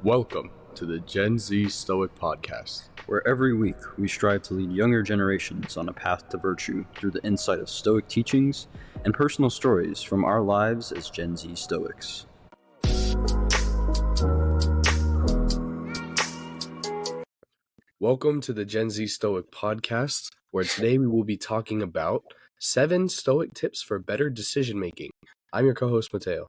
Welcome to the Gen Z Stoic Podcast, where every week we strive to lead younger generations on a path to virtue through the insight of Stoic teachings and personal stories from our lives as Gen Z Stoics. Welcome to the Gen Z Stoic Podcast, where today we will be talking about 7 Stoic tips for better decision making. I'm your co-host Mateo.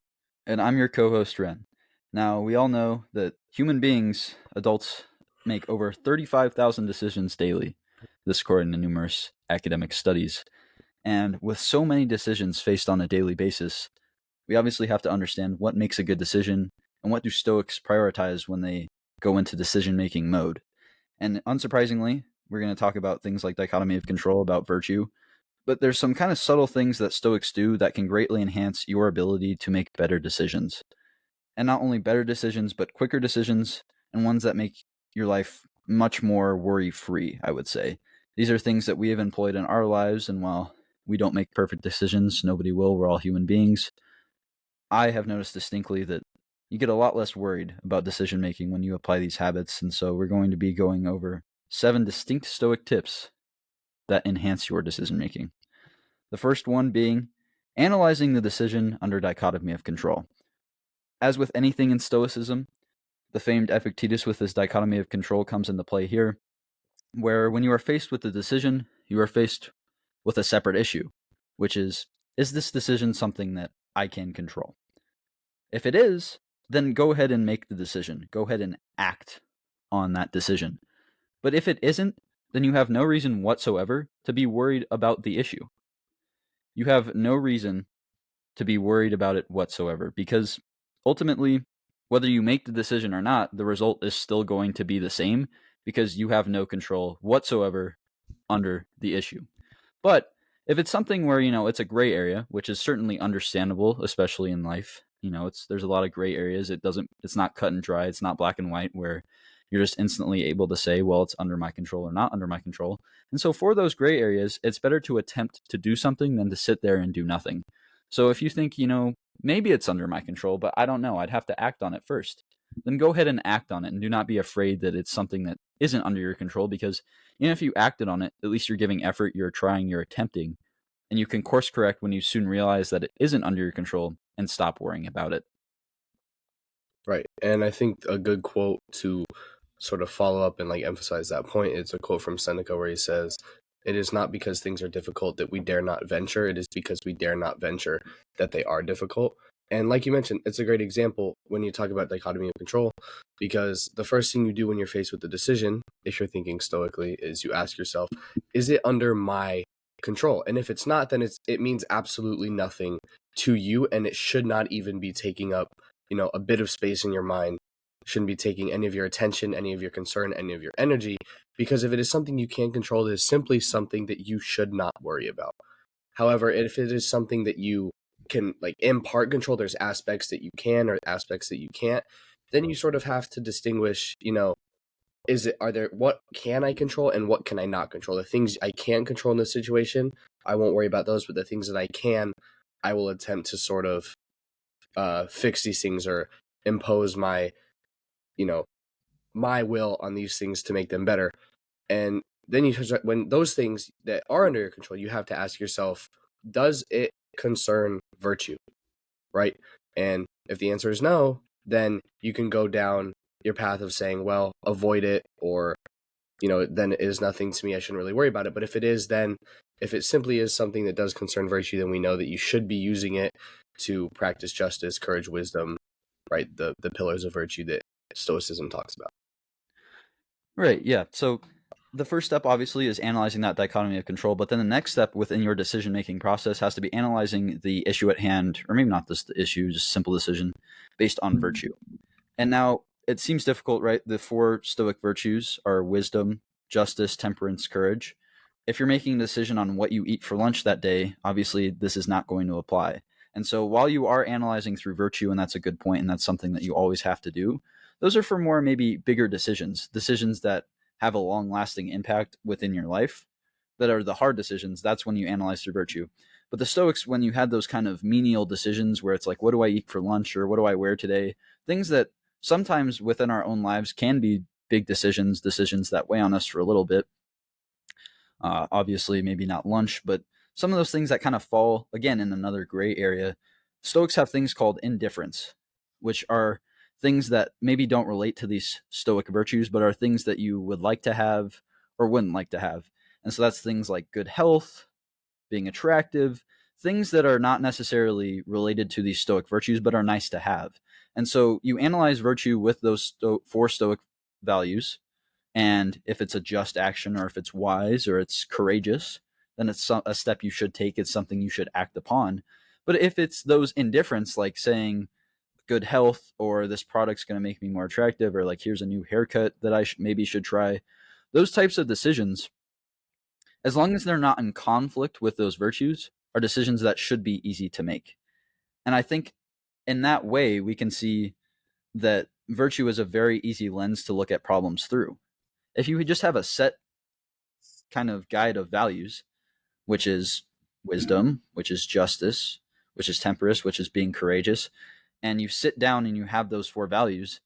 And I'm your co-host Ren. Now, we all know that human beings, adults, make over 35,000 decisions daily, this according to numerous academic studies. And with so many decisions faced on a daily basis, we obviously have to understand what makes a good decision and what do Stoics prioritize when they go into decision-making mode. And unsurprisingly, we're going to talk about things like dichotomy of control, about virtue, but there's some kind of subtle things that Stoics do that can greatly enhance your ability to make better decisions. And not only better decisions, but quicker decisions, and ones that make your life much more worry-free, I would say. These are things that we have employed in our lives, and while we don't make perfect decisions, nobody will, we're all human beings, I have noticed distinctly that you get a lot less worried about decision-making when you apply these habits, and so we're going to be going over 7 distinct Stoic tips that enhance your decision-making. The first one being analyzing the decision under dichotomy of control. As with anything in Stoicism, the famed Epictetus with his dichotomy of control comes into play here, where when you are faced with the decision, you are faced with a separate issue, which is this decision something that I can control? If it is, then go ahead and make the decision. Go ahead and act on that decision. But if it isn't, then you have no reason whatsoever to be worried about the issue. You have no reason to be worried about it whatsoever, because ultimately, whether you make the decision or not, the result is still going to be the same because you have no control whatsoever under the issue. But if it's something where, it's a gray area, which is certainly understandable, especially in life, there's a lot of gray areas. It's not cut and dry. It's not black and white where you're just instantly able to say, well, it's under my control or not under my control. And so for those gray areas, it's better to attempt to do something than to sit there and do nothing. So if you think, maybe it's under my control, but I don't know, I'd have to act on it first, then go ahead and act on it and do not be afraid that it's something that isn't under your control, because if you acted on it, at least you're giving effort, you're trying, you're attempting, and you can course correct when you soon realize that it isn't under your control and stop worrying about it. Right, and I think a good quote to sort of follow up and emphasize that point is a quote from Seneca where he says, "It is not because things are difficult that we dare not venture. It is because we dare not venture that they are difficult." And like you mentioned, it's a great example when you talk about dichotomy of control, because the first thing you do when you're faced with a decision, if you're thinking stoically, is you ask yourself, is it under my control? And if it's not, then it means absolutely nothing to you, and it should not even be taking up, a bit of space in your mind. Shouldn't be taking any of your attention, any of your concern, any of your energy, because if it is something you can't control, it is simply something that you should not worry about. However, if it is something that you can impart control, there's aspects that you can or aspects that you can't, then you sort of have to distinguish, what can I control and what can I not control? The things I can't control in this situation, I won't worry about those, but the things that I can, I will attempt to sort of fix these things or impose my will on these things to make them better. And then when those things that are under your control, you have to ask yourself, does it concern virtue? Right? And if the answer is no, then you can go down your path of saying, well, avoid it, or then it is nothing to me, I shouldn't really worry about it. But if it is, then if it simply is something that does concern virtue, then we know that you should be using it to practice justice, courage, wisdom, right? The pillars of virtue that Stoicism talks about. Right, yeah. So the first step obviously is analyzing that dichotomy of control, but then the next step within your decision-making process has to be analyzing the issue at hand, or maybe not this issue, just simple decision based on virtue. And now it seems difficult, right? The 4 Stoic virtues are wisdom, justice, temperance, courage. If you're making a decision on what you eat for lunch that day, obviously this is not going to apply. And so while you are analyzing through virtue, and that's a good point, and that's something that you always have to do, those are for more maybe bigger decisions that have a long-lasting impact within your life, that are the hard decisions. That's when you analyze through virtue. But the Stoics, when you had those kind of menial decisions where it's like, what do I eat for lunch, or what do I wear today? Things that sometimes within our own lives can be big decisions that weigh on us for a little bit. Obviously, maybe not lunch, but some of those things that kind of fall, again, in another gray area. Stoics have things called indifference, which are things that maybe don't relate to these Stoic virtues, but are things that you would like to have or wouldn't like to have. And so that's things like good health, being attractive, things that are not necessarily related to these Stoic virtues, but are nice to have. And so you analyze virtue with those four Stoic values. And if it's a just action, or if it's wise, or it's courageous, then it's a step you should take. It's something you should act upon. But if it's those indifference, like saying good health, or this product's going to make me more attractive, or like here's a new haircut that I maybe should try, those types of decisions, as long as they're not in conflict with those virtues, are decisions that should be easy to make. And I think in that way, we can see that virtue is a very easy lens to look at problems through. If you just have a set kind of guide of values, which is wisdom, which is justice, which is temperance, which is being courageous, and you sit down and you have those four values,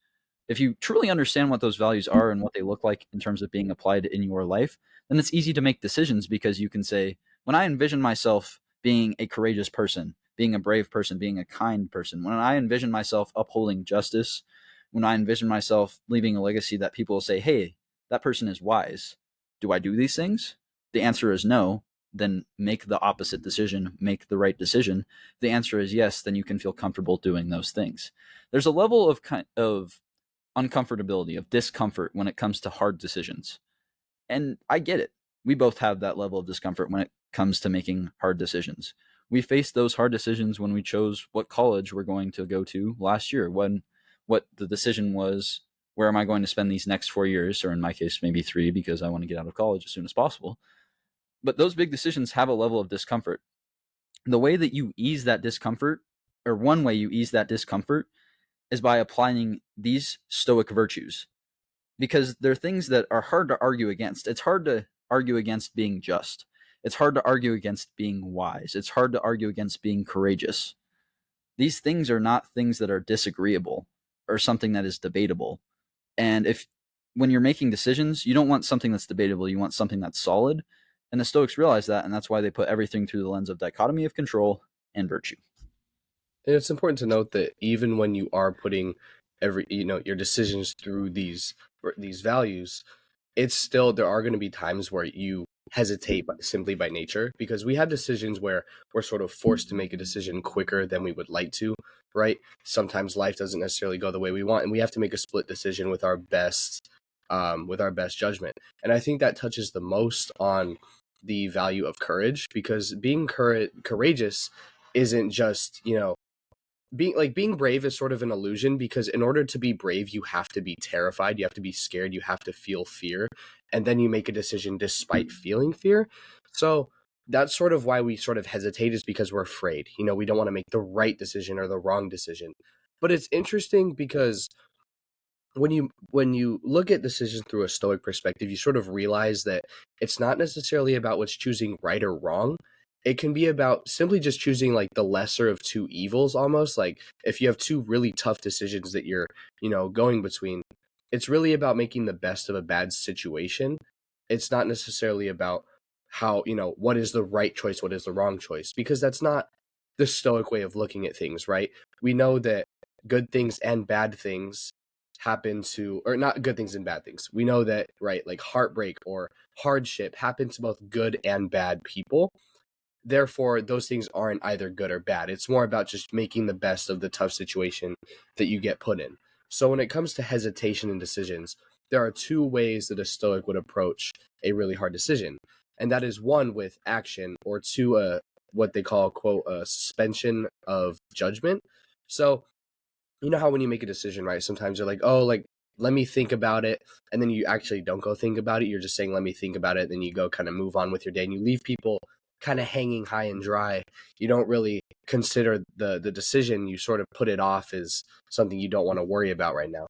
if you truly understand what those values are and what they look like in terms of being applied in your life, then it's easy to make decisions, because you can say, when I envision myself being a courageous person, being a brave person, being a kind person, when I envision myself upholding justice, when I envision myself leaving a legacy that people will say, hey, that person is wise, do I do these things? The answer is no. Then make the opposite decision, make the right decision. If the answer is yes, then you can feel comfortable doing those things. There's a level of uncomfortability, of discomfort when it comes to hard decisions. And I get it. We both have that level of discomfort when it comes to making hard decisions. We faced those hard decisions when we chose what college we're going to go to last year, when what the decision was, where am I going to spend these next 4 years, or in my case, maybe 3, because I want to get out of college as soon as possible. But those big decisions have a level of discomfort. The way that you ease that discomfort, or one way you ease that discomfort, is by applying these Stoic virtues, because they're things that are hard to argue against. It's hard to argue against being just. It's hard to argue against being wise. It's hard to argue against being courageous. These things are not things that are disagreeable or something that is debatable. And when you're making decisions, you don't want something that's debatable. You want something that's solid. And the Stoics realize that, and that's why they put everything through the lens of dichotomy of control and virtue. And it's important to note that even when you are putting your decisions through these values, it's still, there are going to be times where you hesitate simply by nature, because we have decisions where we're sort of forced to make a decision quicker than we would like to, right? Sometimes life doesn't necessarily go the way we want, and we have to make a split decision with our best judgment. And I think that touches the most on the value of courage, because being courageous isn't just, being brave is sort of an illusion, because in order to be brave, you have to be terrified, you have to be scared, you have to feel fear, and then you make a decision despite feeling fear. So that's sort of why we sort of hesitate, is because we're afraid. We don't want to make the right decision or the wrong decision. But it's interesting, because when you look at decisions through a Stoic perspective, you sort of realize that it's not necessarily about what's choosing right or wrong. It can be about simply just choosing like the lesser of two evils, almost like if you have two really tough decisions that you're, going between, it's really about making the best of a bad situation. It's not necessarily about how, what is the right choice, what is the wrong choice, because that's not the Stoic way of looking at things, right? We know that good things and bad things happen to, or not good things and bad things. We know that, right? Like heartbreak or hardship happen to both good and bad people. Therefore, those things aren't either good or bad. It's more about just making the best of the tough situation that you get put in. So when it comes to hesitation and decisions, there are two ways that a Stoic would approach a really hard decision. And that is, one, with action, or two, what they call, quote, a suspension of judgment. So you know how when you make a decision, right, sometimes you're like, oh, like, let me think about it, and then you actually don't go think about it. You're just saying, let me think about it, then you go kind of move on with your day, and you leave people kind of hanging high and dry. You don't really consider the decision. You sort of put it off as something you don't want to worry about right now.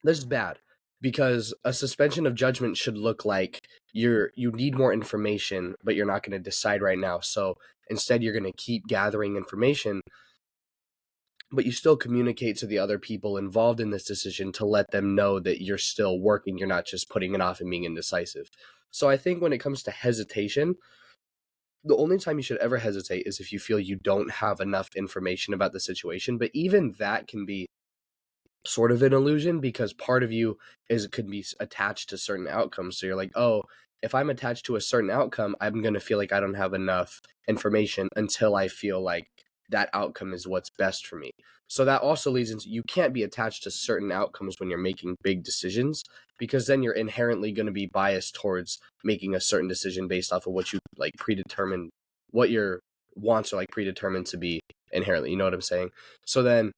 This is bad, because a suspension of judgment should look like you need more information, but you're not going to decide right now. So instead, you're going to keep gathering information. but you still communicate to the other people involved in this decision to let them know that you're still working, you're not just putting it off and being indecisive. So I think when it comes to hesitation, the only time you should ever hesitate is if you feel you don't have enough information about the situation, but even that can be sort of an illusion because part of you is could be attached to certain outcomes. So you're like, oh, if I'm attached to a certain outcome, I'm going to feel like I don't have enough information until I feel like that outcome is what's best for me. So that also leads into you can't be attached to certain outcomes when you're making big decisions because then you're inherently going to be biased towards making a certain decision based off of what you like predetermined, what your wants are like predetermined to be inherently. You know what I'm saying? So then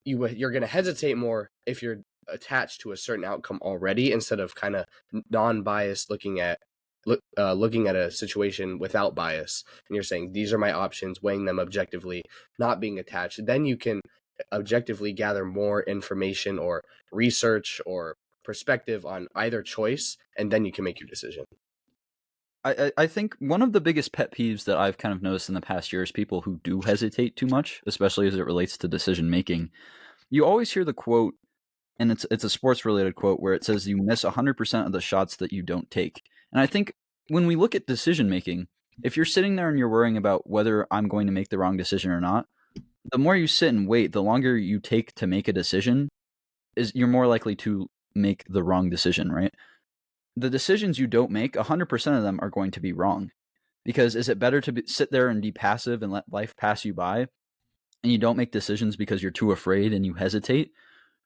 you're going to hesitate more if you're attached to a certain outcome already instead of kind of non-biased looking at a situation without bias, and you're saying these are my options, weighing them objectively, not being attached. Then you can objectively gather more information or research or perspective on either choice, and then you can make your decision. I think one of the biggest pet peeves that I've kind of noticed in the past year is people who do hesitate too much, especially as it relates to decision making. You always hear the quote, and it's a sports related quote where it says you miss 100% of the shots that you don't take. And I think when we look at decision making, if you're sitting there and you're worrying about whether I'm going to make the wrong decision or not, the more you sit and wait, the longer you take to make a decision, is you're more likely to make the wrong decision, right? The decisions you don't make, 100% of them are going to be wrong. Because is it better to sit there and be passive and let life pass you by and you don't make decisions because you're too afraid and you hesitate?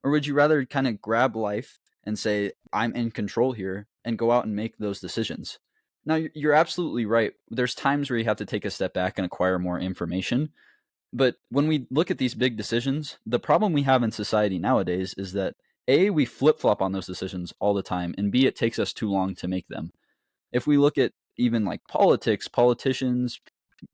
Or would you rather kind of grab life and say, I'm in control here and go out and make those decisions? Now, you're absolutely right. There's times where you have to take a step back and acquire more information. But when we look at these big decisions, the problem we have in society nowadays is that A, we flip flop on those decisions all the time, and B, it takes us too long to make them. If we look at even like politics, politicians,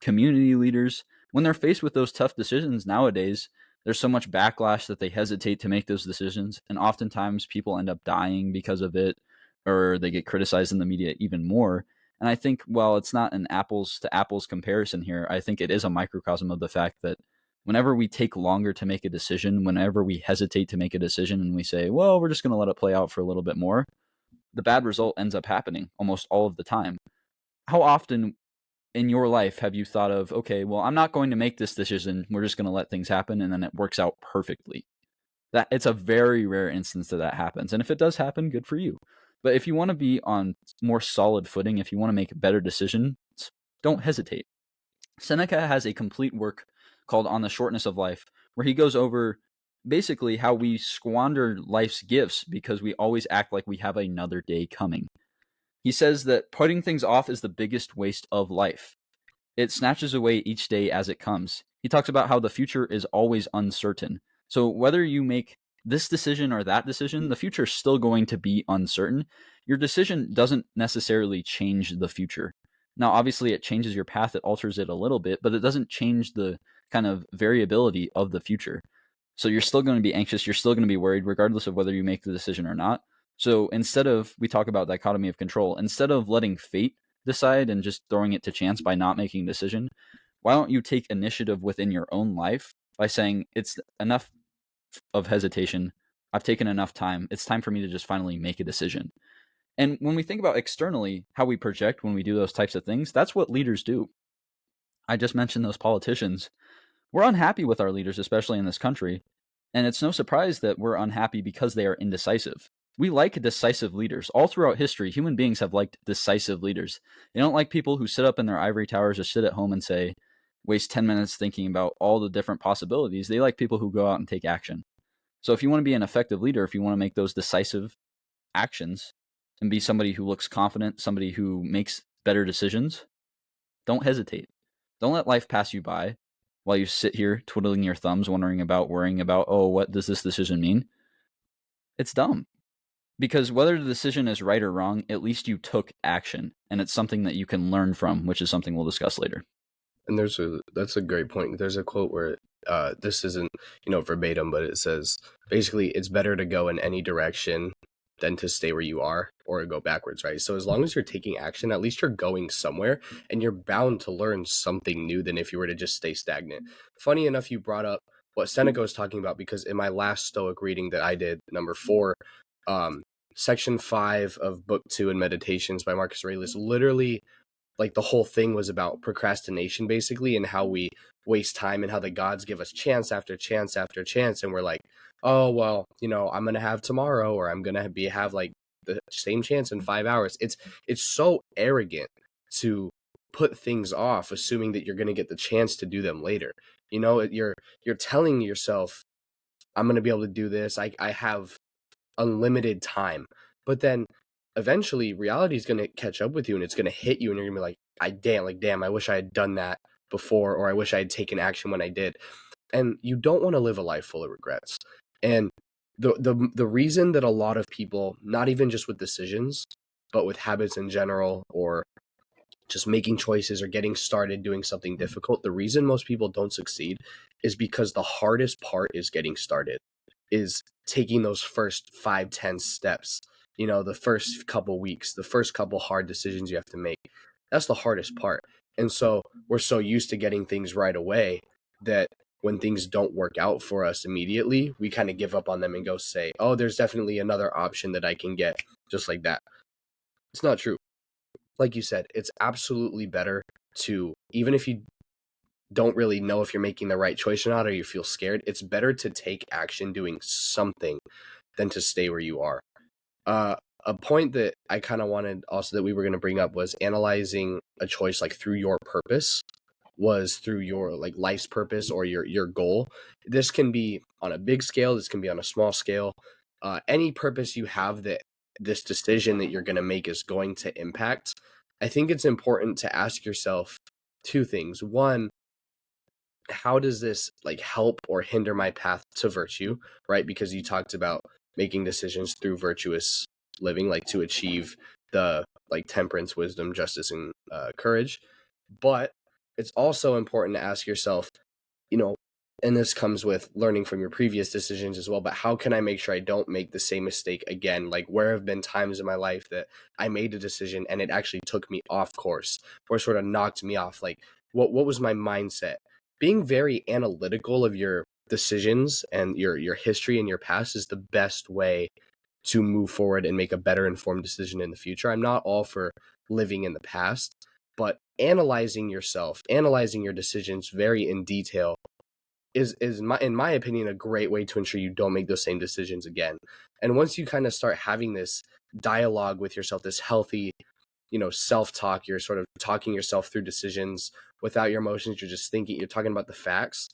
community leaders, when they're faced with those tough decisions nowadays, there's so much backlash that they hesitate to make those decisions. And oftentimes people end up dying because of it, or they get criticized in the media even more. And I think, while it's not an apples to apples comparison here, I think it is a microcosm of the fact that whenever we take longer to make a decision, whenever we hesitate to make a decision and we say, well, we're just going to let it play out for a little bit more, the bad result ends up happening almost all of the time. How often in your life have you thought of, okay, well, I'm not going to make this decision, we're just going to let things happen, and then it works out perfectly? That it's a very rare instance that happens. And if it does happen, good for you. But if you want to be on more solid footing, if you want to make better decisions, don't hesitate. Seneca has a complete work called On the Shortness of Life, where he goes over basically how we squander life's gifts because we always act like we have another day coming. He says that putting things off is the biggest waste of life. It snatches away each day as it comes. He talks about how the future is always uncertain. So whether you make this decision or that decision, the future is still going to be uncertain. Your decision doesn't necessarily change the future. Now, obviously, it changes your path, it alters it a little bit, but it doesn't change the kind of variability of the future. So you're still going to be anxious, you're still going to be worried, regardless of whether you make the decision or not. So instead of, we talk about dichotomy of control, instead of letting fate decide and just throwing it to chance by not making a decision, why don't you take initiative within your own life by saying, it's enough of hesitation, I've taken enough time, it's time for me to just finally make a decision. And when we think about externally how we project when we do those types of things, that's what leaders do. I just mentioned those politicians. We're unhappy with our leaders, especially in this country, and it's no surprise that we're unhappy because they are indecisive. We like decisive leaders. All throughout history, human beings have liked decisive leaders. They don't like people who sit up in their ivory towers or sit at home and say, waste 10 minutes thinking about all the different possibilities. They like people who go out and take action. So if you want to be an effective leader, if you want to make those decisive actions and be somebody who looks confident, somebody who makes better decisions, don't hesitate. Don't let life pass you by while you sit here twiddling your thumbs, worrying about, oh, what does this decision mean? It's dumb. Because whether the decision is right or wrong, at least you took action, and it's something that you can learn from, which is something we'll discuss later. And that's a great point. There's a quote where this isn't verbatim, but it says basically it's better to go in any direction than to stay where you are or go backwards, right? So as long as you're taking action, at least you're going somewhere, and you're bound to learn something new than if you were to just stay stagnant. Funny enough, you brought up what Seneca was talking about, because in my last Stoic reading that I did, number 4, um, section 5 of book 2 in Meditations by Marcus Aurelius, literally, like, the whole thing was about procrastination, basically, and how we waste time and how the gods give us chance after chance after chance, and we're like, oh well, I'm gonna have tomorrow, or I'm gonna have like the same chance in 5 hours. It's so arrogant to put things off, assuming that you're gonna get the chance to do them later. You're telling yourself, I'm gonna be able to do this. I have unlimited time. But then eventually reality is going to catch up with you, and it's going to hit you, and you're going to be like, damn, I wish I had done that before, or I wish I had taken action when I did. And you don't want to live a life full of regrets. And the reason that a lot of people, not even just with decisions, but with habits in general, or just making choices or getting started doing something difficult, the reason most people don't succeed is because the hardest part is getting started, is taking those first 5-10 steps, the first couple weeks, the first couple hard decisions you have to make. That's the hardest part. And so we're so used to getting things right away that when things don't work out for us immediately, we kind of give up on them and go say, oh, there's definitely another option that I can get just like that. It's not true. Like you said, it's absolutely better to, even if you don't really know if you're making the right choice or not, or you feel scared, it's better to take action doing something than to stay where you are. A point that I kind of wanted also that we were going to bring up was analyzing a choice like through your purpose, was through your like life's purpose or your goal. This can be on a big scale, this can be on a small scale. Any purpose you have that this decision that you're going to make is going to impact, I think it's important to ask yourself two things. One, how does this like help or hinder my path to virtue, right? Because you talked about making decisions through virtuous living, like to achieve the like temperance, wisdom, justice, and courage. But it's also important to ask yourself, you know, and this comes with learning from your previous decisions as well, but how can I make sure I don't make the same mistake again? Like, where have been times in my life that I made a decision and it actually took me off course, or sort of knocked me off? Like, what was my mindset? Being very analytical of your decisions and your history and your past is the best way to move forward and make a better informed decision in the future. I'm not all for living in the past, but analyzing yourself, analyzing your decisions very in detail is in my opinion a great way to ensure you don't make those same decisions again. And once you kind of start having this dialogue with yourself, this healthy, self-talk, you're sort of talking yourself through decisions without your emotions, you're just thinking, you're talking about the facts,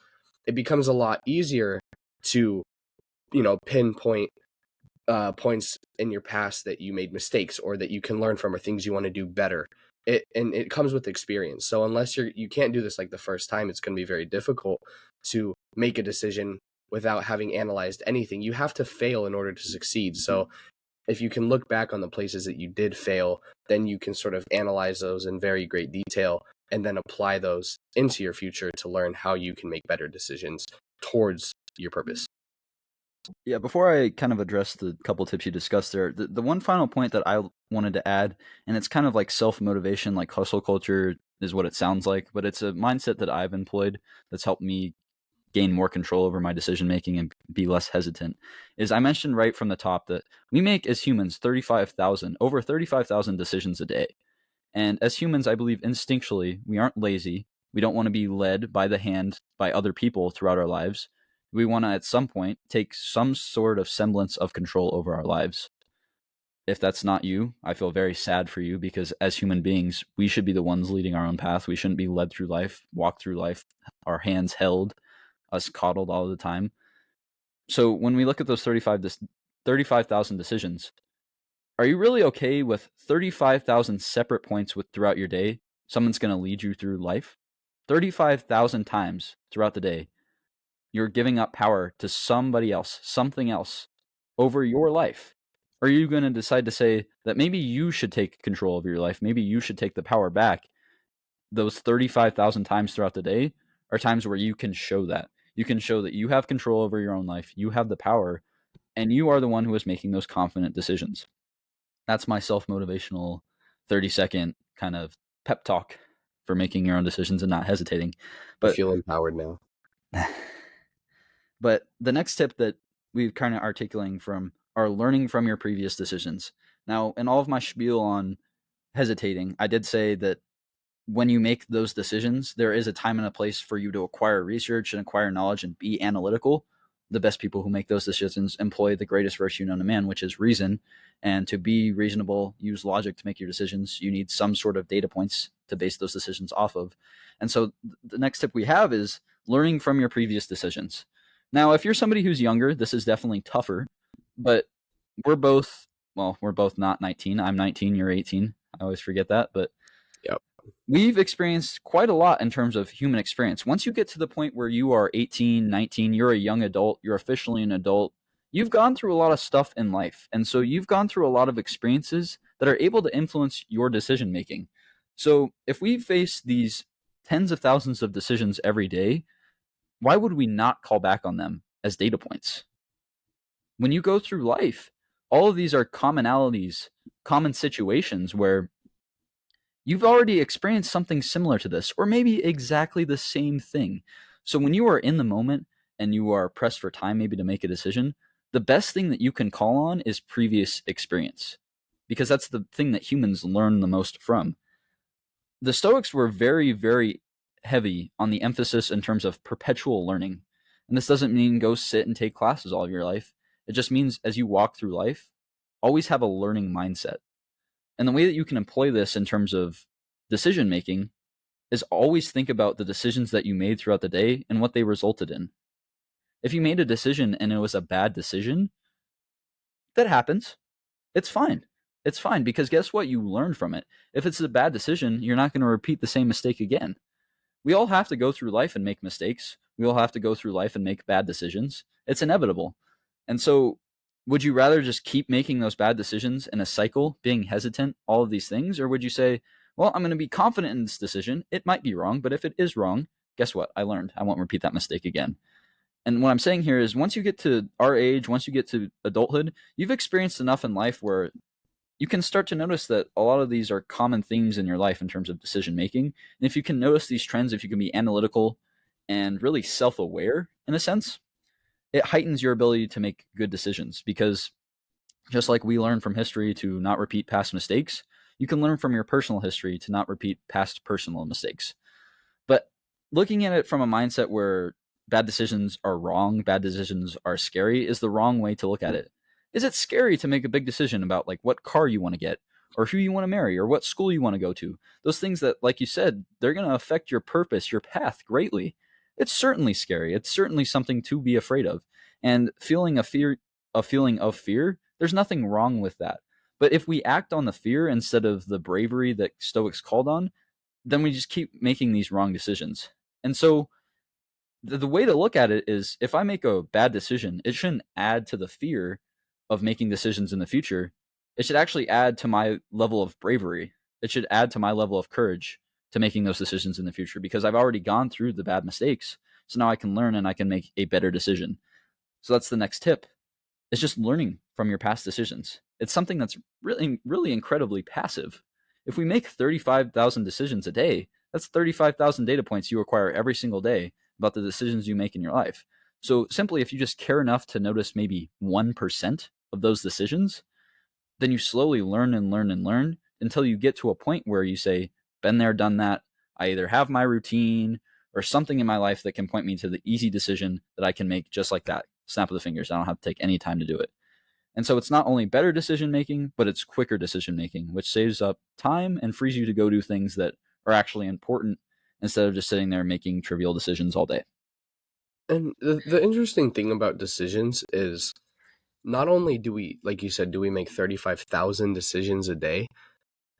it becomes a lot easier to, pinpoint points in your past that you made mistakes or that you can learn from, or things you want to do better. It comes with experience. So unless you can't do this like the first time, it's going to be very difficult to make a decision without having analyzed anything. You have to fail in order to succeed. So if you can look back on the places that you did fail, then you can sort of analyze those in very great detail and then apply those into your future to learn how you can make better decisions towards your purpose. Yeah, before I kind of address the couple tips you discussed there, the one final point that I wanted to add, and it's kind of like self-motivation, like hustle culture is what it sounds like, but it's a mindset that I've employed that's helped me gain more control over my decision making and be less hesitant, is I mentioned right from the top that we make as humans over 35,000 decisions a day. And as humans, I believe instinctually, we aren't lazy. We don't want to be led by the hand by other people throughout our lives. We want to, at some point, take some sort of semblance of control over our lives. If that's not you, I feel very sad for you, because as human beings, we should be the ones leading our own path. We shouldn't be led through life, walk through life, our hands held, us coddled all the time. So when we look at those 35,000 decisions, are you really okay with 35,000 separate points throughout your day? Someone's going to lead you through life 35,000 times throughout the day. You're giving up power to somebody else, something else over your life. Are you going to decide to say that maybe you should take control of your life? Maybe you should take the power back? Those 35,000 times throughout the day are times where you can show that. You can show that you have control over your own life. You have the power, and you are the one who is making those confident decisions. That's my self-motivational 30-second kind of pep talk for making your own decisions and not hesitating. I But feel empowered now. But the next tip that we've kind of articulating from are learning from your previous decisions. Now, in all of my spiel on hesitating, I did say that when you make those decisions, there is a time and a place for you to acquire research and acquire knowledge and be analytical. The best people who make those decisions employ the greatest virtue known to man, which is reason. And to be reasonable, use logic to make your decisions, you need some sort of data points to base those decisions off of. And so the next tip we have is learning from your previous decisions. Now, if you're somebody who's younger, this is definitely tougher, but we're both, well, we're both not 19. I'm 19, you're 18. I always forget that, but Yep. we've experienced quite a lot in terms of human experience. Once you get to the point where you are 18, 19, you're a young adult, you're officially an adult, you've gone through a lot of stuff in life. And so you've gone through a lot of experiences that are able to influence your decision making. So if we face these tens of thousands of decisions every day, why would we not call back on them as data points? When you go through life, all of these are commonalities, common situations where you've already experienced something similar to this, or maybe exactly the same thing. So when you are in the moment and you are pressed for time, maybe to make a decision, the best thing that you can call on is previous experience, because that's the thing that humans learn the most from. The Stoics were very, very heavy on the emphasis in terms of perpetual learning. And this doesn't mean go sit and take classes all of your life. It just means as you walk through life, always have a learning mindset. And the way that you can employ this in terms of decision making is always think about the decisions that you made throughout the day and what they resulted in. If you made a decision and it was a bad decision, that happens. It's fine. It's fine because guess what? You learned from it. If it's a bad decision, you're not going to repeat the same mistake again. We all have to go through life and make mistakes. We all have to go through life and make bad decisions. It's inevitable. And so, would you rather just keep making those bad decisions in a cycle, being hesitant, all of these things? Or would you say, well, I'm going to be confident in this decision. It might be wrong, but if it is wrong, guess what? I learned. I won't repeat that mistake again. And what I'm saying here is once you get to our age, once you get to adulthood, you've experienced enough in life where you can start to notice that a lot of these are common themes in your life in terms of decision making. And if you can notice these trends, if you can be analytical and really self aware in a sense, it heightens your ability to make good decisions because just like we learn from history to not repeat past mistakes, you can learn from your personal history to not repeat past personal mistakes. But looking at it from a mindset where bad decisions are wrong, bad decisions are scary is the wrong way to look at it. Is it scary to make a big decision about like what car you want to get or who you want to marry or what school you want to go to? Those things that, like you said, they're going to affect your purpose, your path greatly. It's certainly scary. It's certainly something to be afraid of. And feeling a feeling of fear, there's nothing wrong with that. But if we act on the fear instead of the bravery that Stoics called on, then we just keep making these wrong decisions. And so the way to look at it is if I make a bad decision, it shouldn't add to the fear of making decisions in the future. It should actually add to my level of bravery. It should add to my level of courage to making those decisions in the future because I've already gone through the bad mistakes. So now I can learn and I can make a better decision. So that's the next tip. It's just learning from your past decisions. It's something that's really, really incredibly passive. If we make 35,000 decisions a day, that's 35,000 data points you acquire every single day about the decisions you make in your life. So simply, if you just care enough to notice maybe 1% of those decisions, then you slowly learn and learn and learn until you get to a point where you say, been there, done that. I either have my routine or something in my life that can point me to the easy decision that I can make just like that. Snap of the fingers. I don't have to take any time to do it. And so it's not only better decision making, but it's quicker decision making, which saves up time and frees you to go do things that are actually important instead of just sitting there making trivial decisions all day. And the interesting thing about decisions is not only do we, like you said, do we make 35,000 decisions a day,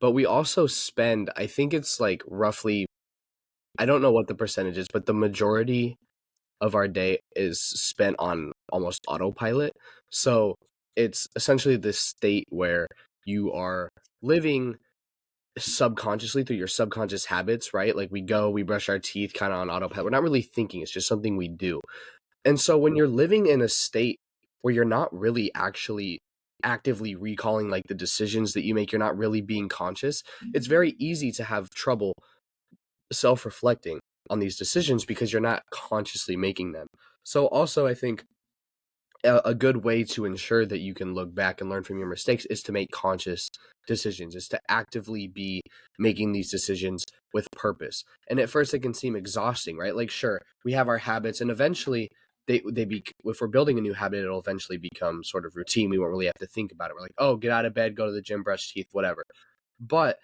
but we also spend, I think it's like roughly, I don't know what the percentage is, but the majority of our day is spent on almost autopilot. So it's essentially this state where you are living subconsciously through your subconscious habits, right? Like we brush our teeth kind of on autopilot. We're not really thinking, it's just something we do. And so when you're living in a state where you're not really actually actively recalling like the decisions that you make, you're not really being conscious, it's very easy to have trouble self-reflecting on these decisions because you're not consciously making them. So also, I think a good way to ensure that you can look back and learn from your mistakes is to make conscious decisions, is to actively be making these decisions with purpose. And at first it can seem exhausting, right? Like, sure, we have our habits, and eventually they be, if we're building a new habit, it'll eventually become sort of routine. We won't really have to think about it. We're like, oh, get out of bed, go to the gym, brush teeth, whatever. But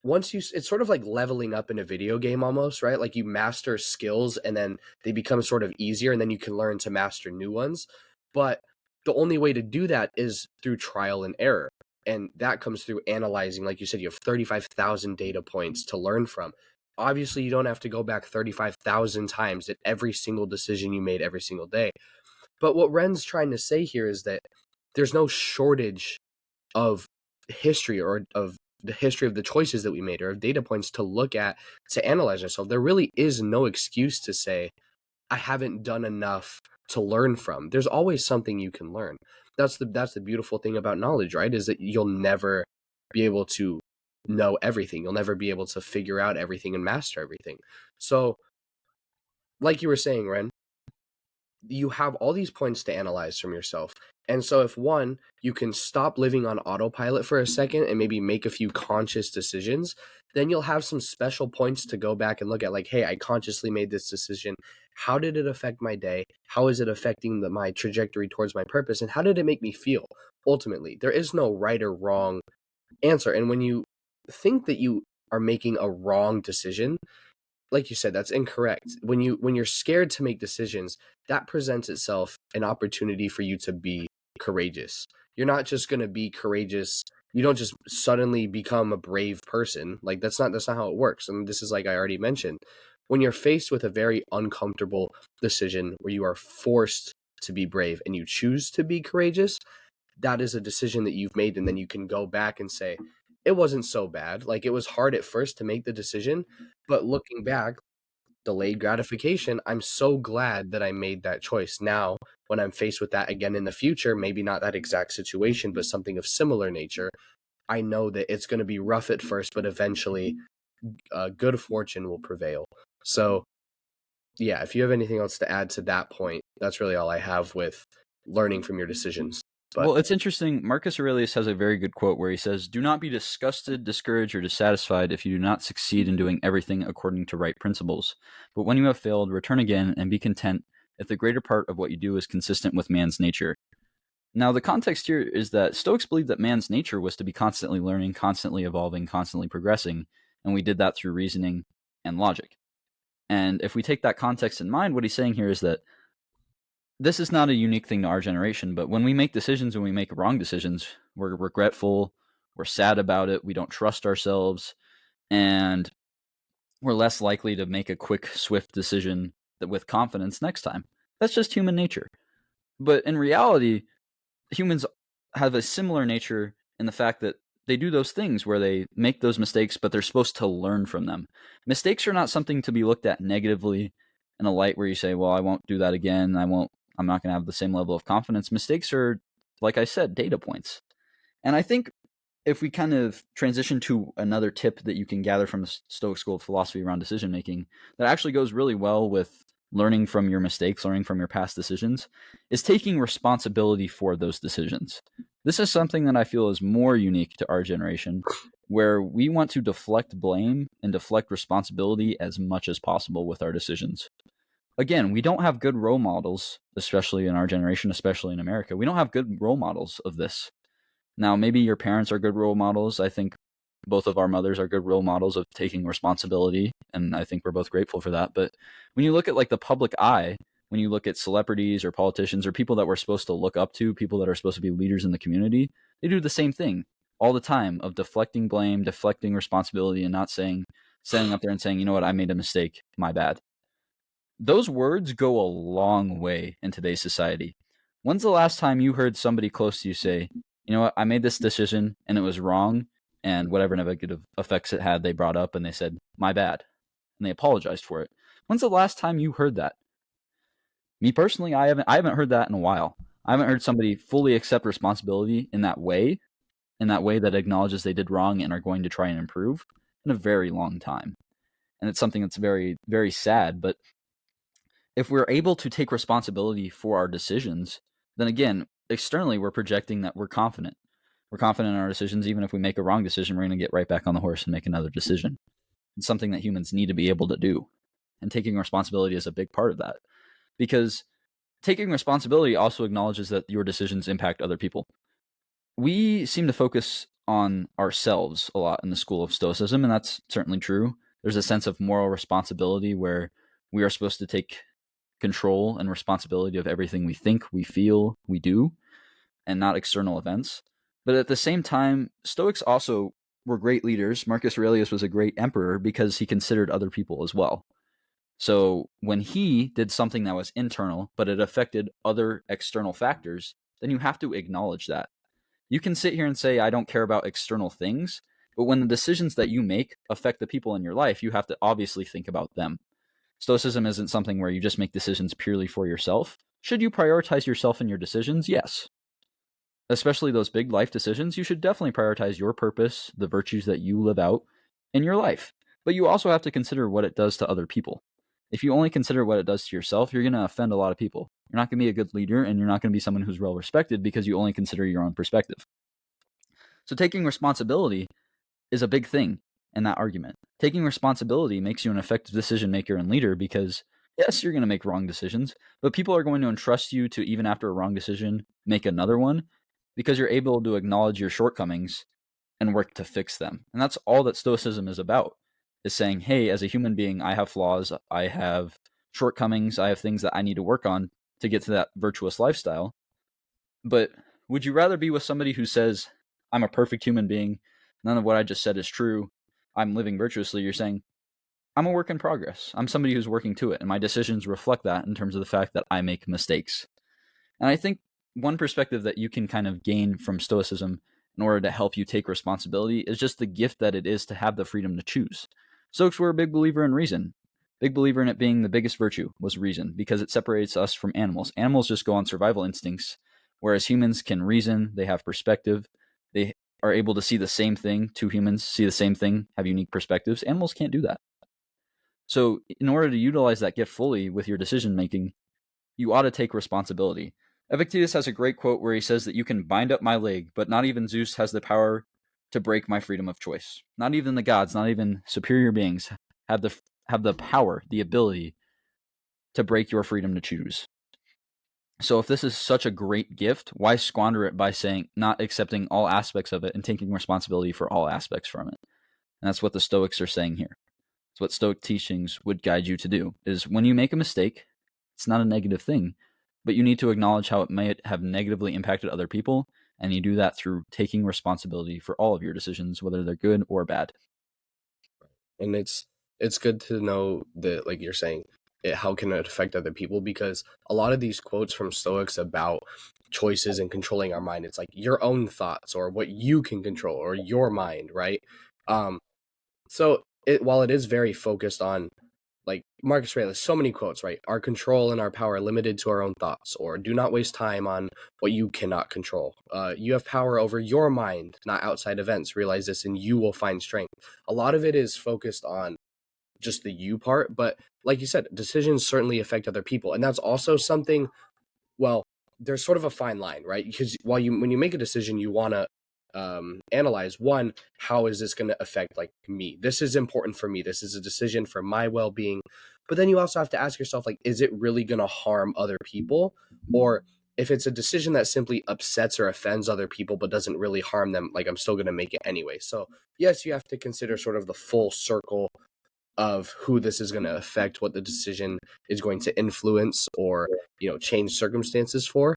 once you, it's sort of like leveling up in a video game almost, right? Like you master skills and then they become sort of easier, and then you can learn to master new ones. But the only way to do that is through trial and error, and that comes through analyzing. Like you said, you have 35,000 data points to learn from. Obviously you don't have to go back 35,000 times at every single decision you made every single day, but what Ren's trying to say here is that there's no shortage of history, or of the history of the choices that we made, or of data points to look at, to analyze ourselves. There really is no excuse to say, I haven't done enough to learn from. There's always something you can learn. That's the beautiful thing about knowledge, right? Is that you'll never be able to know everything. You'll never be able to figure out everything and master everything. So, like you were saying, Ren, you have all these points to analyze from yourself. And so if one, you can stop living on autopilot for a second and maybe make a few conscious decisions, then you'll have some special points to go back and look at, like, hey, I consciously made this decision. How did it affect my day? How is it affecting my trajectory towards my purpose? And how did it make me feel? Ultimately, there is no right or wrong answer. And when you think that you are making a wrong decision, like you said, that's incorrect. When you're scared to make decisions, that presents itself an opportunity for you to be courageous. You're not just going to be courageous. You don't just suddenly become a brave person. Like that's not how it works. And this is, like I already mentioned, when you're faced with a very uncomfortable decision where you are forced to be brave and you choose to be courageous, that is a decision that you've made, and then you can go back and say, it wasn't so bad. Like, it was hard at first to make the decision, but looking back, delayed gratification, I'm so glad that I made that choice. Now, when I'm faced with that again in the future, maybe not that exact situation, but something of similar nature, I know that it's going to be rough at first, but eventually good fortune will prevail. So, yeah, if you have anything else to add to that point, that's really all I have with learning from your decisions. But Well, it's interesting. Marcus Aurelius has a very good quote where he says, "Do not be disgusted, discouraged, or dissatisfied if you do not succeed in doing everything according to right principles. But when you have failed, return again and be content if the greater part of what you do is consistent with man's nature." Now, the context here is that Stoics believed that man's nature was to be constantly learning, constantly evolving, constantly progressing, and we did that through reasoning and logic. And if we take that context in mind, what he's saying here is that this is not a unique thing to our generation, but when we make decisions and we make wrong decisions, we're regretful, we're sad about it, we don't trust ourselves, and we're less likely to make a quick, swift decision with confidence next time. That's just human nature. But in reality, humans have a similar nature in the fact that they do those things where they make those mistakes, but they're supposed to learn from them. Mistakes are not something to be looked at negatively in a light where you say, well, I won't do that again. I'm not going to have the same level of confidence. Mistakes are, like I said, data points. And I think if we kind of transition to another tip that you can gather from the Stoic school of philosophy around decision making, that actually goes really well with learning from your mistakes, learning from your past decisions, is taking responsibility for those decisions. This is something that I feel is more unique to our generation, where we want to deflect blame and deflect responsibility as much as possible with our decisions. Again, we don't have good role models, especially in our generation, especially in America. We don't have good role models of this. Now, maybe your parents are good role models. I think both of our mothers are good role models of taking responsibility, and I think we're both grateful for that. But when you look at like the public eye, when you look at celebrities or politicians or people that we're supposed to look up to, people that are supposed to be leaders in the community, they do the same thing all the time of deflecting blame, deflecting responsibility, and not standing up there and saying, you know what, I made a mistake, my bad. Those words go a long way in today's society. When's the last time you heard somebody close to you say, you know what, I made this decision and it was wrong, and whatever negative effects it had, they brought up and they said, my bad, and they apologized for it? When's the last time you heard that? Me personally, I haven't heard that in a while. I haven't heard somebody fully accept responsibility in that way that acknowledges they did wrong and are going to try and improve in a very long time. And it's something that's very, very sad, but If we're able to take responsibility for our decisions, then again, externally, we're projecting that we're confident. We're confident in our decisions. Even if we make a wrong decision, we're going to get right back on the horse and make another decision. It's something that humans need to be able to do. And taking responsibility is a big part of that. Because taking responsibility also acknowledges that your decisions impact other people. We seem to focus on ourselves a lot in the school of Stoicism, and that's certainly true. There's a sense of moral responsibility where we are supposed to take control and responsibility of everything we think, we feel, we do, and not external events. But at the same time, Stoics also were great leaders. Marcus Aurelius was a great emperor because he considered other people as well. So when he did something that was internal, but it affected other external factors, then you have to acknowledge that. You can sit here and say, I don't care about external things, but when the decisions that you make affect the people in your life, you have to obviously think about them. Stoicism isn't something where you just make decisions purely for yourself. Should you prioritize yourself in your decisions? Yes. Especially those big life decisions, you should definitely prioritize your purpose, the virtues that you live out in your life. But you also have to consider what it does to other people. If you only consider what it does to yourself, you're going to offend a lot of people. You're not going to be a good leader, and you're not going to be someone who's well respected because you only consider your own perspective. So taking responsibility is a big thing in that argument. Taking responsibility makes you an effective decision maker and leader because, yes, you're going to make wrong decisions, but people are going to entrust you to, even after a wrong decision, make another one because you're able to acknowledge your shortcomings and work to fix them. And that's all that Stoicism is about, is saying, hey, as a human being, I have flaws, I have shortcomings, I have things that I need to work on to get to that virtuous lifestyle. But would you rather be with somebody who says, I'm a perfect human being, none of what I just said is true, I'm living virtuously? You're saying, I'm a work in progress. I'm somebody who's working to it, and my decisions reflect that in terms of the fact that I make mistakes. And I think one perspective that you can kind of gain from Stoicism in order to help you take responsibility is just the gift that it is to have the freedom to choose. Stoics were a big believer in reason. Big believer in it being the biggest virtue was reason, because it separates us from animals. Animals just go on survival instincts, whereas humans can reason, they have perspective, they are able to see the same thing. Two humans see the same thing, have unique perspectives. Animals can't do that. So in order to utilize that gift fully with your decision making, you ought to take responsibility. Epictetus has a great quote where he says that you can bind up my leg, but not even Zeus has the power to break my freedom of choice. Not even the gods, not even superior beings have the power, the ability to break your freedom to choose. So if this is such a great gift, why squander it by saying not accepting all aspects of it and taking responsibility for all aspects from it? And that's what the Stoics are saying here. It's what Stoic teachings would guide you to do, is when you make a mistake, it's not a negative thing, but you need to acknowledge how it may have negatively impacted other people, and you do that through taking responsibility for all of your decisions, whether they're good or bad. And it's good to know that, like you're saying, how can it affect other people, because a lot of these quotes from Stoics about choices and controlling our mind, it's like your own thoughts or what you can control or your mind, right? So while it is very focused on, like Marcus Aurelius, so many quotes, right? Our control and our power are limited to our own thoughts, or do not waste time on what you cannot control. You have power over your mind, not outside events. Realize this and you will find strength. A lot of it is focused on just the you part, but like you said, decisions certainly affect other people. And that's also something, well, there's sort of a fine line, right? Because when you make a decision, you want to analyze, one, how is this going to affect like me? This is important for me. This is a decision for my well-being. But then you also have to ask yourself, like, is it really going to harm other people? Or if it's a decision that simply upsets or offends other people but doesn't really harm them, like I'm still going to make it anyway. So yes, you have to consider sort of the full circle of who this is going to affect, what the decision is going to influence or, change circumstances for.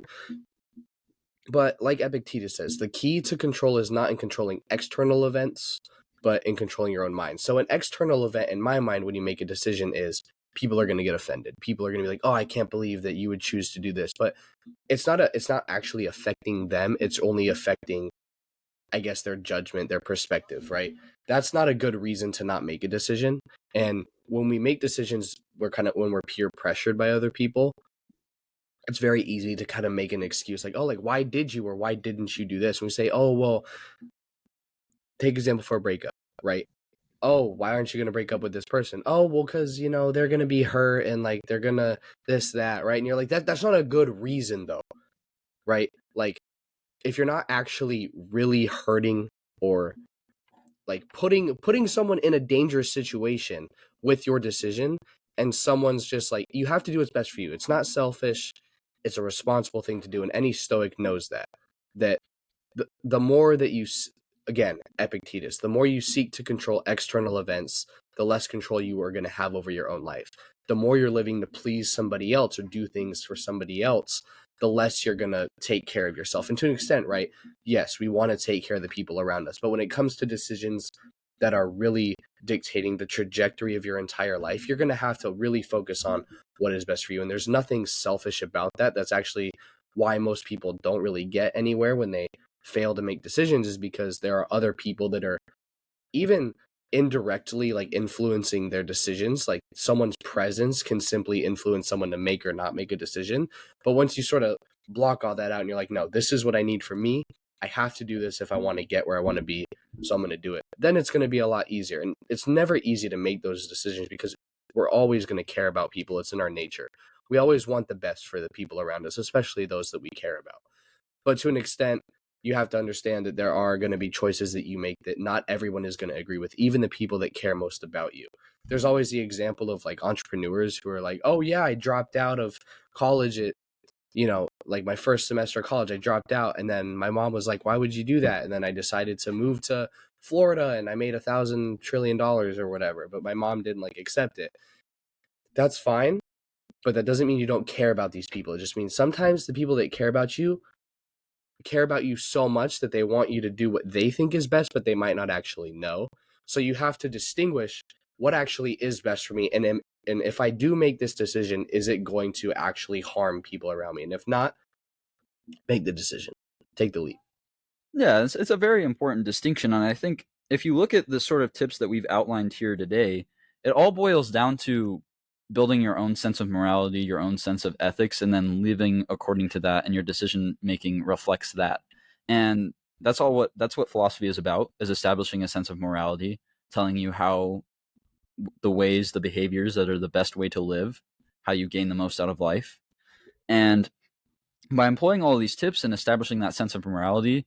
But like Epictetus says, the key to control is not in controlling external events, but in controlling your own mind. So an external event in my mind when you make a decision is people are going to get offended. People are going to be like, "Oh, I can't believe that you would choose to do this." But it's not actually affecting them. It's only affecting, I guess, their judgment, their perspective, right? That's not a good reason to not make a decision. And when we make decisions, when we're peer pressured by other people, it's very easy to kind of make an excuse like, oh, like, why did you or why didn't you do this? And we say, oh, well, take example for a breakup, right? oh, why aren't you going to break up with this person? Oh, well, because, they're going to be hurt and like they're going to this, that, right? And you're like, that's not a good reason though, right? Like, if you're not actually really hurting or like putting someone in a dangerous situation with your decision, and someone's just like, you have to do what's best for you. It's not selfish. It's a responsible thing to do. And any Stoic knows that the more that you, again, Epictetus, the more you seek to control external events, the less control you are going to have over your own life. The more you're living to please somebody else or do things for somebody else, the less you're going to take care of yourself. And to an extent, right? Yes, we want to take care of the people around us. But when it comes to decisions that are really dictating the trajectory of your entire life, you're going to have to really focus on what is best for you. And there's nothing selfish about that. That's actually why most people don't really get anywhere when they fail to make decisions, is because there are other people that are even indirectly like influencing their decisions. Like someone's presence can simply influence someone to make or not make a decision. But once you sort of block all that out and you're like, no, this is what I need for me, I have to do this if I want to get where I want to be, so I'm going to do it, then it's going to be a lot easier. And it's never easy to make those decisions because we're always going to care about people. It's in our nature. We always want the best for the people around us, especially those that we care about. But to an extent, you have to understand that there are going to be choices that you make that not everyone is going to agree with, even the people that care most about you. There's always the example of like entrepreneurs who are like, oh yeah, I dropped out of college at, like my first semester of college, I dropped out. And then my mom was like, why would you do that? And then I decided to move to Florida and I made $1,000 trillion or whatever, but my mom didn't like accept it. That's fine. But that doesn't mean you don't care about these people. It just means sometimes the people that care about you so much that they want you to do what they think is best, but they might not actually know. So you have to distinguish what actually is best for me. And if I do make this decision, is it going to actually harm people around me? And if not, make the decision. Take the leap. Yeah, it's a very important distinction. And I think if you look at the sort of tips that we've outlined here today, it all boils down to building your own sense of morality, your own sense of ethics, and then living according to that, and your decision making reflects that. And that's what philosophy is about, is establishing a sense of morality, telling you how the behaviors that are the best way to live, how you gain the most out of life. And by employing all of these tips and establishing that sense of morality,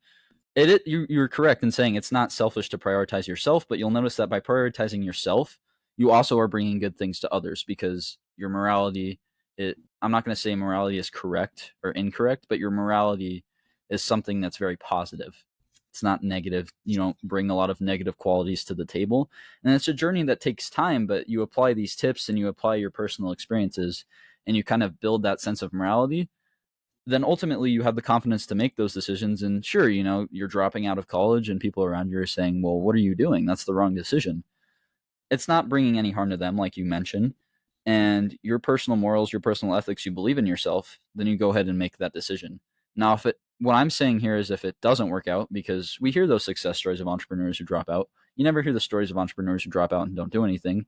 you're correct in saying it's not selfish to prioritize yourself, but you'll notice that by prioritizing yourself, you also are bringing good things to others, because your morality, I'm not going to say morality is correct or incorrect, but your morality is something that's very positive. It's not negative. You don't bring a lot of negative qualities to the table. And it's a journey that takes time, but you apply these tips and you apply your personal experiences and you kind of build that sense of morality. Then ultimately you have the confidence to make those decisions. And sure, you're dropping out of college and people around you are saying, well, what are you doing? That's the wrong decision. It's not bringing any harm to them, like you mentioned. And your personal morals, your personal ethics, you believe in yourself, then you go ahead and make that decision. Now, what I'm saying here is if it doesn't work out, because we hear those success stories of entrepreneurs who drop out. You never hear the stories of entrepreneurs who drop out and don't do anything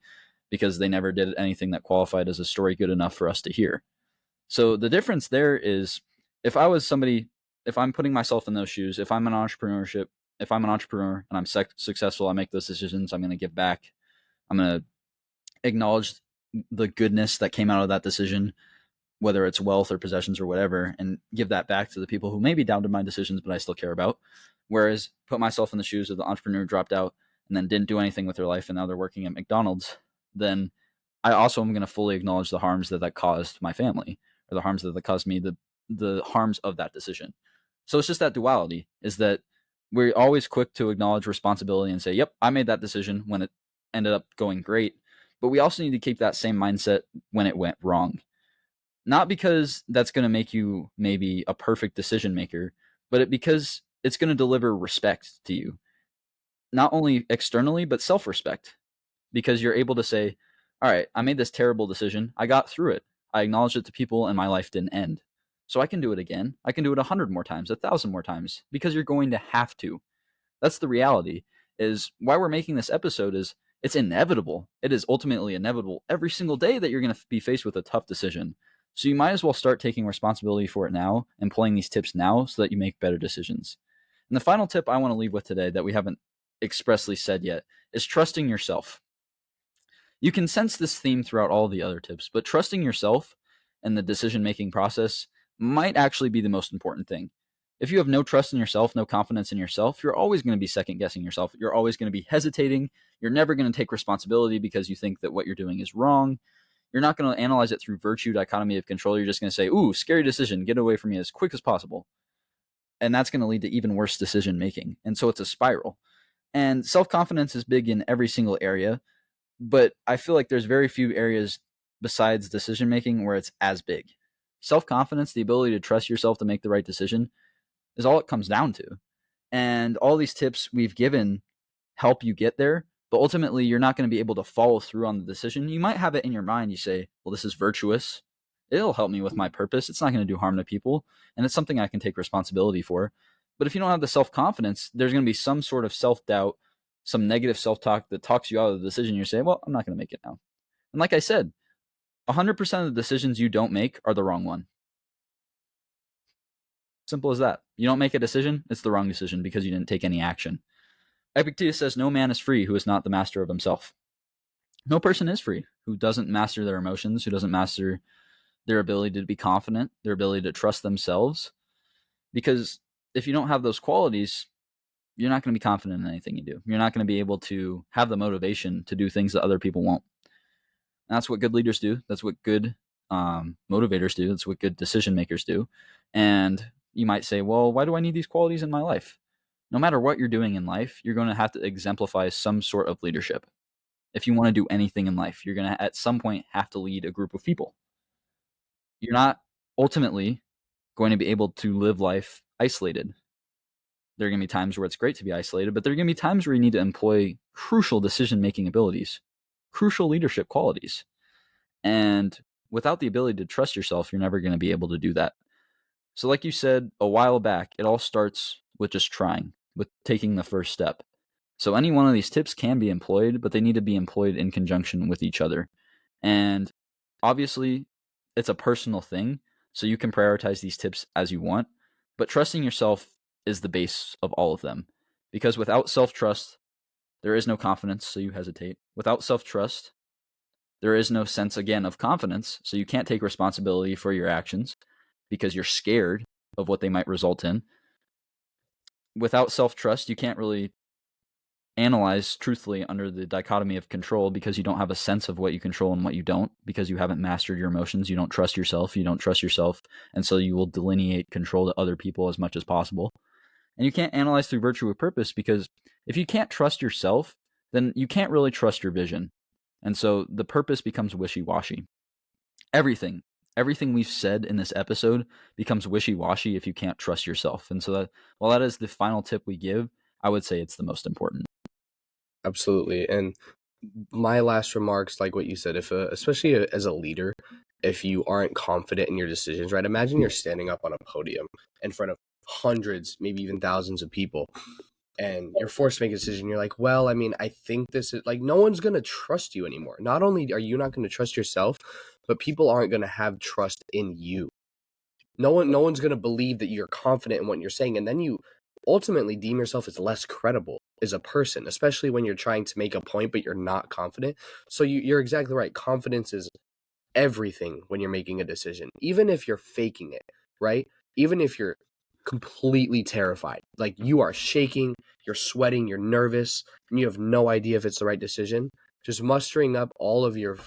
because they never did anything that qualified as a story good enough for us to hear. So the difference there is, if I'm putting myself in those shoes, if I'm an entrepreneur and I'm successful, I make those decisions, I'm going to give back. I'm going to acknowledge the goodness that came out of that decision, whether it's wealth or possessions or whatever, and give that back to the people who maybe doubted my decisions, but I still care about. Whereas put myself in the shoes of the entrepreneur who dropped out and then didn't do anything with their life and now they're working at McDonald's, then I also am going to fully acknowledge the harms that caused my family, or the harms that caused me, the harms of that decision. So it's just that duality, is that we're always quick to acknowledge responsibility and say, yep, I made that decision when it ended up going great. But we also need to keep that same mindset when it went wrong. Not because that's going to make you maybe a perfect decision maker, but because it's going to deliver respect to you. Not only externally, but self-respect. Because you're able to say, all right, I made this terrible decision. I got through it. I acknowledged it to people and my life didn't end. So I can do it again. I can do it 100 more times, 1,000 more times, because you're going to have to. That's the reality. Is why we're making this episode is it's inevitable. It is ultimately inevitable every single day that you're going to be faced with a tough decision. So you might as well start taking responsibility for it now, employing these tips now so that you make better decisions. And the final tip I want to leave with today that we haven't expressly said yet is trusting yourself. You can sense this theme throughout all the other tips, but trusting yourself and the decision-making process might actually be the most important thing. If you have no trust in yourself, no confidence in yourself, you're always going to be second-guessing yourself. You're always going to be hesitating. You're never going to take responsibility because you think that what you're doing is wrong. You're not going to analyze it through virtue, dichotomy of control. You're just going to say, ooh, scary decision, get away from me as quick as possible. And that's going to lead to even worse decision-making. And so it's a spiral. And self-confidence is big in every single area, but I feel like there's very few areas besides decision-making where it's as big. Self-confidence, the ability to trust yourself to make the right decision, is all it comes down to. And all these tips we've given help you get there, but ultimately you're not going to be able to follow through on the decision. You might have it in your mind. You say, well, this is virtuous. It'll help me with my purpose. It's not going to do harm to people, and it's something I can take responsibility for. But if you don't have the self-confidence, there's going to be some sort of self-doubt, some negative self-talk that talks you out of the decision. You say, well, I'm not going to make it now. And like I said, 100% of the decisions you don't make are the wrong one. Simple as that. You don't make a decision, it's the wrong decision because you didn't take any action. Epictetus says, no man is free who is not the master of himself. No person is free who doesn't master their emotions, who doesn't master their ability to be confident, their ability to trust themselves. Because if you don't have those qualities, you're not going to be confident in anything you do. You're not going to be able to have the motivation to do things that other people won't. And that's what good leaders do. That's what good motivators do. That's what good decision makers do. And you might say, well, why do I need these qualities in my life? No matter what you're doing in life, you're going to have to exemplify some sort of leadership. If you want to do anything in life, you're going to at some point have to lead a group of people. You're not ultimately going to be able to live life isolated. There are going to be times where it's great to be isolated, but there are going to be times where you need to employ crucial decision-making abilities, crucial leadership qualities. And without the ability to trust yourself, you're never going to be able to do that. So like you said a while back, it all starts with just trying, with taking the first step. So any one of these tips can be employed, but they need to be employed in conjunction with each other. And obviously, it's a personal thing, so you can prioritize these tips as you want, but trusting yourself is the base of all of them. Because without self-trust, there is no confidence, so you hesitate. Without self-trust, there is no sense, again, of confidence, so you can't take responsibility for your actions because you're scared of what they might result in. Without self-trust, you can't really analyze truthfully under the dichotomy of control because you don't have a sense of what you control and what you don't, because you haven't mastered your emotions. You don't trust yourself. And so you will delineate control to other people as much as possible. And you can't analyze through virtue of purpose, because if you can't trust yourself, then you can't really trust your vision. And so the purpose becomes wishy-washy. Everything we've said in this episode becomes wishy-washy if you can't trust yourself. And so that, while that is the final tip we give, I would say it's the most important. Absolutely. And my last remarks, like what you said, if especially as a leader, if you aren't confident in your decisions, right? Imagine you're standing up on a podium in front of hundreds, maybe even thousands of people, and you're forced to make a decision. You're like, well, I mean, I think this is like, no one's going to trust you anymore. Not only are you not going to trust yourself, but people aren't going to have trust in you. No one's going to believe that you're confident in what you're saying. And then you ultimately deem yourself as less credible as a person, especially when you're trying to make a point, but you're not confident. So you're exactly right. Confidence is everything when you're making a decision, even if you're faking it, right? Even if you're completely terrified, like you are shaking, you're sweating, you're nervous, and you have no idea if it's the right decision, just mustering up all of your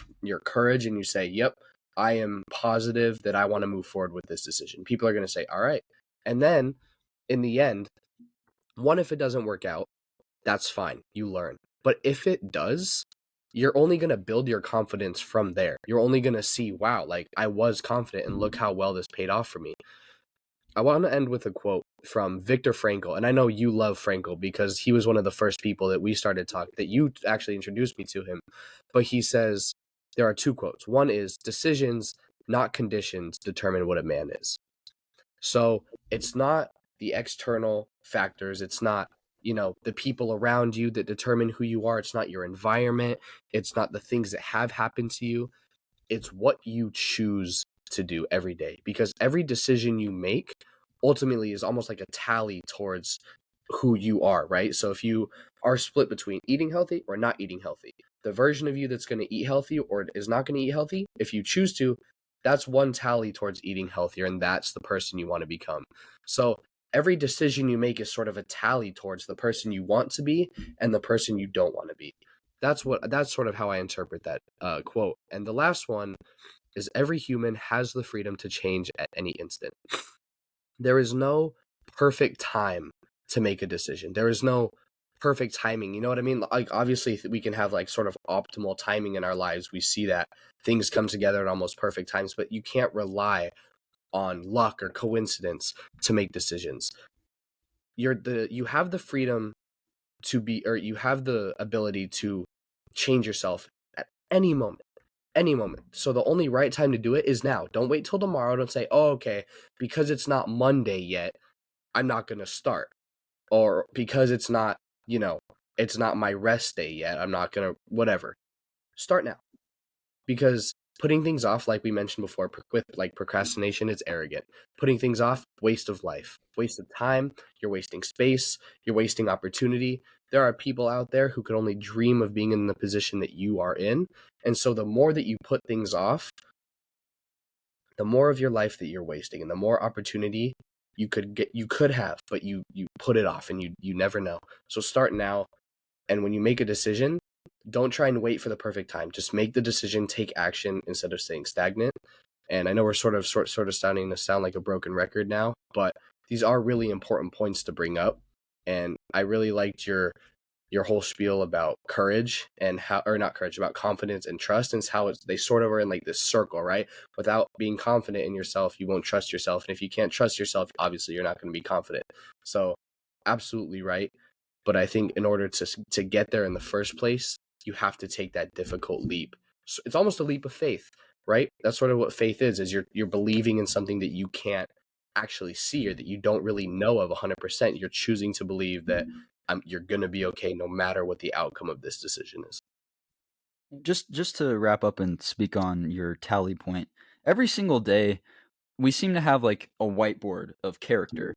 courage, and you say, yep, I am positive that I want to move forward with this decision. People are going to say, all right. And then in the end, if it doesn't work out, that's fine. You learn. But if it does, you're only going to build your confidence from there. You're only going to see, wow, like I was confident and look how well this paid off for me. I want to end with a quote from Viktor Frankl. And I know you love Frankl because he was one of the first people that we started talking, that you actually introduced me to him. But he says, there are two quotes. One is, decisions, not conditions, determine what a man is. So it's not the external factors. It's not, the people around you that determine who you are. It's not your environment. It's not the things that have happened to you. It's what you choose to do every day, because every decision you make ultimately is almost like a tally towards who you are, right? So if you are split between eating healthy or not eating healthy. The version of you that's going to eat healthy or is not going to eat healthy, if you choose to, that's one tally towards eating healthier, and that's the person you want to become. So every decision you make is sort of a tally towards the person you want to be and the person you don't want to be. That's sort of how I interpret that quote. And the last one is every human has the freedom to change at any instant. There is no perfect time to make a decision. There is no perfect timing. You know what I mean? Like, obviously, we can have like sort of optimal timing in our lives. We see that things come together at almost perfect times, but you can't rely on luck or coincidence to make decisions. You have the freedom to be, or you have the ability to change yourself at any moment. Any moment. So the only right time to do it is now. Don't wait till tomorrow. Don't say, oh, okay, because it's not Monday yet, I'm not going to start. Or because it's not, it's not my rest day yet, I'm not going to, whatever. Start now. Because putting things off, like we mentioned before, with like procrastination, it's arrogant. Putting things off, waste of life, waste of time. You're wasting space. You're wasting opportunity. There are people out there who could only dream of being in the position that you are in. And so the more that you put things off, the more of your life that you're wasting and the more opportunity you could have, but you put it off and you never know. So start now. And when you make a decision, don't try and wait for the perfect time. Just make the decision, take action instead of staying stagnant. And I know we're sort of starting to sound like a broken record now, but these are really important points to bring up. And I really liked your whole spiel about courage and how, or not courage, about confidence and trust, and how they sort of are in like this circle, right? Without being confident in yourself, you won't trust yourself. And if you can't trust yourself, obviously you're not going to be confident. So absolutely right. But I think in order to get there in the first place, you have to take that difficult leap. So it's almost a leap of faith, right? That's sort of what faith is you're believing in something that you can't actually see or that you don't really know of 100%. You're choosing to believe that you're going to be okay no matter what the outcome of this decision is. Just to wrap up and speak on your tally point, every single day we seem to have like a whiteboard of character.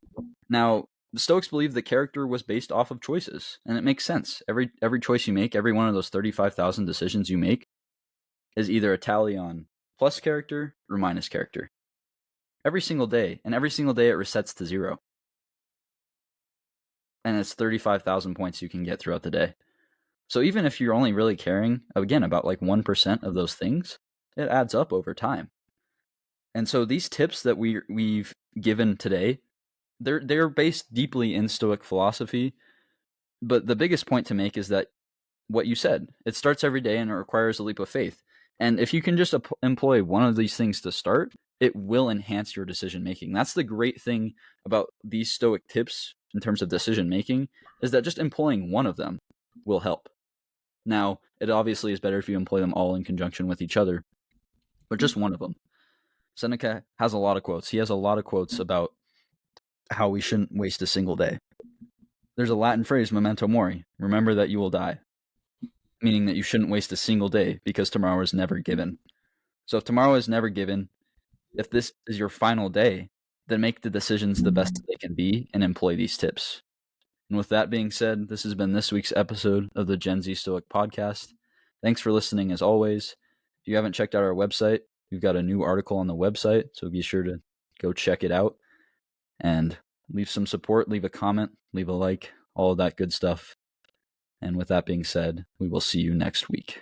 Now, the Stoics believe that character was based off of choices, and it makes sense. Every choice you make, every one of those 35,000 decisions you make is either a tally on plus character or minus character. Every single day, and every single day it resets to 0. And it's 35,000 points you can get throughout the day. So even if you're only really caring, again, about like 1% of those things, it adds up over time. And so these tips that we've given today, they're based deeply in Stoic philosophy. But the biggest point to make is that what you said, it starts every day and it requires a leap of faith. And if you can just employ one of these things to start, it will enhance your decision making. That's the great thing about these Stoic tips in terms of decision making, is that just employing one of them will help. Now, it obviously is better if you employ them all in conjunction with each other, but just one of them. Seneca has a lot of quotes. He has a lot of quotes about how we shouldn't waste a single day. There's a Latin phrase, memento mori, remember that you will die, meaning that you shouldn't waste a single day because tomorrow is never given. So if tomorrow is never given, if this is your final day, then make the decisions the best they can be and employ these tips. And with that being said, this has been this week's episode of the Gen Z Stoic Podcast. Thanks for listening as always. If you haven't checked out our website, we've got a new article on the website, so be sure to go check it out and leave some support, leave a comment, leave a like, all of that good stuff. And with that being said, we will see you next week.